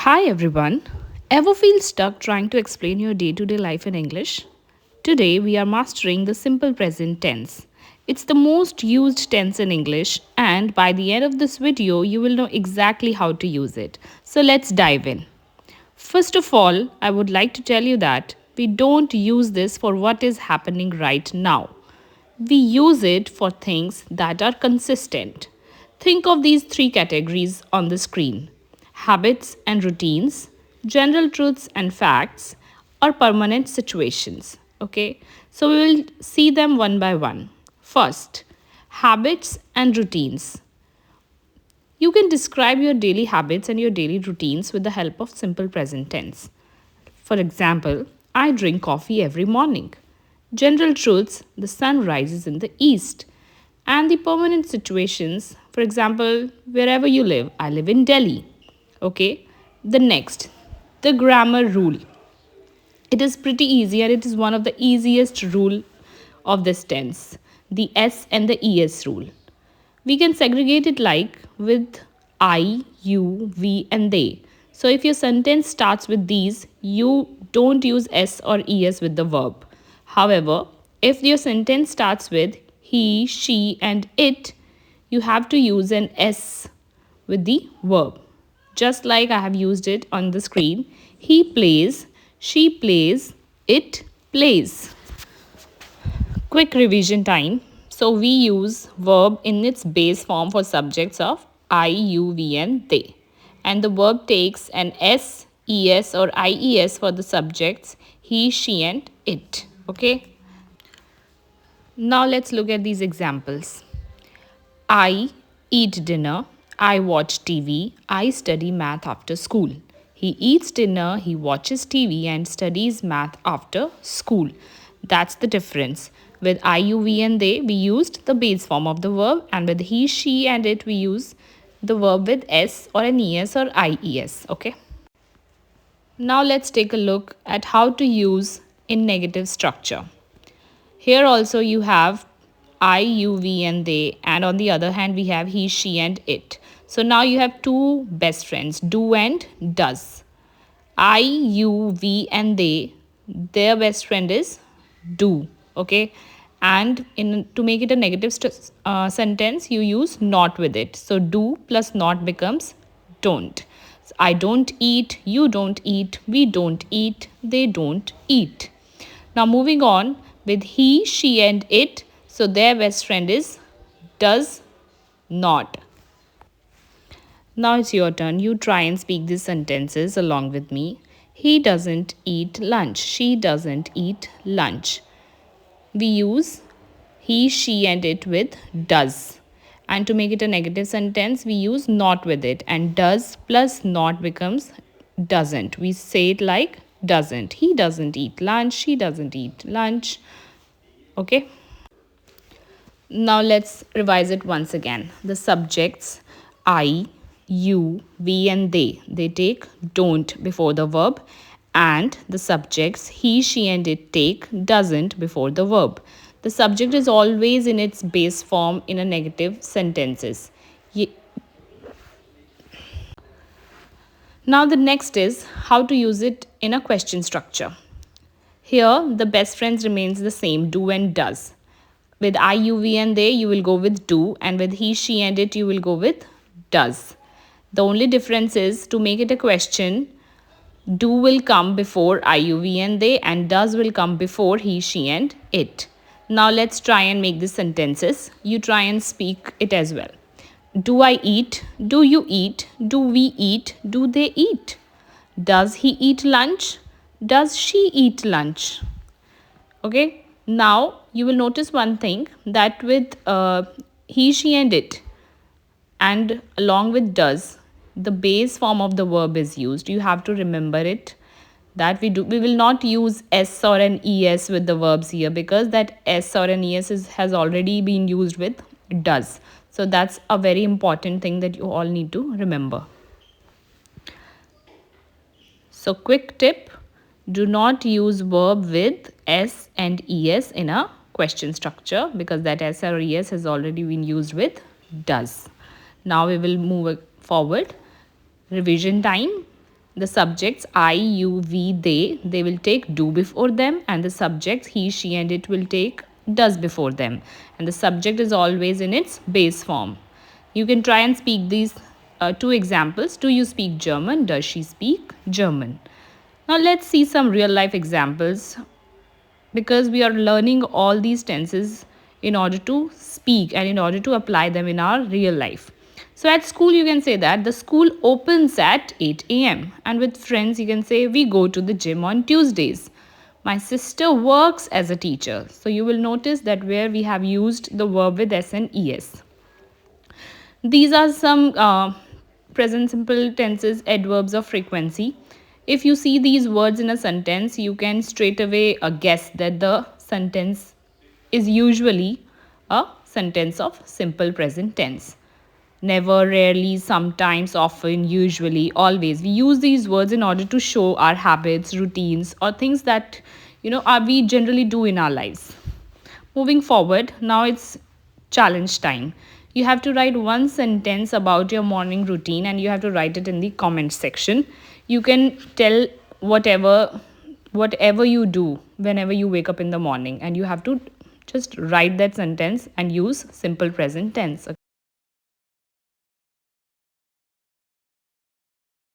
Hi everyone. Ever feel stuck trying to explain your day to day life in English? Today we are mastering the simple present tense. It's the most used tense in English, and by the end of this video, you will know exactly how to use it. So let's dive in. First of all, I would like to tell you that we don't use this for what is happening right now. We use it for things that are consistent. Think of these three categories on the screen: habits and routines, general truths and facts, or permanent situations. Okay, so we will see them one by one. First, habits and routines. You can describe your daily habits and your daily routines with the help of simple present tense. For example, I drink coffee every morning. General truths: the sun rises in the east. And the permanent situations, for example, wherever you live, I live in Delhi. Okay, the next, the grammar rule. It is pretty easy and it is one of the easiest rule of this tense, the S and the ES rule. We can segregate it like with I, you, we, and they. So if your sentence starts with these, you don't use S or ES with the verb. However, if your sentence starts with he, she, and it, you have to use an S with the verb. Just like I have used it on the screen. He plays, she plays, it plays. Quick revision time. So we use verb in its base form for subjects of I, you, we, and they. And the verb takes an S, ES, or IES for the subjects he, she, and it. Okay. Now let's look at these examples. I eat dinner. I watch TV. I study math after school. He eats dinner, he watches TV, and studies math after school. That's the difference. With I, you, we, and they, we used the base form of the verb, and with he, she, and it, we use the verb with S or an ES or IES. Okay. Now let's take a look at how to use in negative structure. Here also you have I, you, we, and they, and on the other hand we have he, she, and it. So now you have two best friends, do and does. I, you, we, and they, their best friend is do. Okay, and in to make it a negative sentence, you use not with it. So do plus not becomes don't. I don't eat, you don't eat, we don't eat, they don't eat. Now moving on with he, she, and it. So their best friend is does not. Now it's your turn. You try and speak these sentences along with me. He doesn't eat lunch. She doesn't eat lunch. We use he, she, and it with does. And to make it a negative sentence, we use not with it. And does plus not becomes doesn't. We say it like doesn't. He doesn't eat lunch. She doesn't eat lunch. Okay. Now let's revise it once again. The subjects I, you, we, and they take don't before the verb, and the subjects he, she, and it take doesn't before the verb. The subject is always in its base form in a negative sentences. Now the next is how to use it in a question structure. Here the best friends remains the same, do and does. With I, you, we, and they, you will go with do, and with he, she, and it, you will go with does. The only difference is to make it a question, do will come before I, you, we, and they, and does will come before he, she, and it. Now let's try and make these sentences. You try and speak it as well. Do I eat? Do you eat? Do we eat? Do they eat? Does he eat lunch? Does she eat lunch? Okay. Now you will notice one thing, that with he, she, and it, and along with does, the base form of the verb is used. You have to remember it, that we will not use S or an ES with the verbs here, because that S or an ES has already been used with does. So that's a very important thing that you all need to remember. So quick tip: do not use verb with S and ES in a question structure, because that S or ES has already been used with does. Now we will move forward. Revision time. The subjects I, you, we, they will take do before them, and the subjects he, she, and it will take does before them. And the subject is always in its base form. You can try and speak these two examples. Do you speak German? Does she speak German? Now let's see some real life examples, because we are learning all these tenses in order to speak and in order to apply them in our real life. So at school, you can say that the school opens at 8 a.m. And with friends, you can say we go to the gym on Tuesdays. My sister works as a teacher. So you will notice that where we have used the verb with s and es. These are some present simple tenses, adverbs of frequency. If you see these words in a sentence, you can straight away guess that the sentence is usually a sentence of simple present tense. Never, rarely, sometimes, often, usually, always. We use these words in order to show our habits, routines, or things that we generally do in our lives. Moving forward, now it's challenge time. You have to write one sentence about your morning routine and you have to write it in the comment section. You can tell whatever you do whenever you wake up in the morning, and you have to just write that sentence and use simple present tense.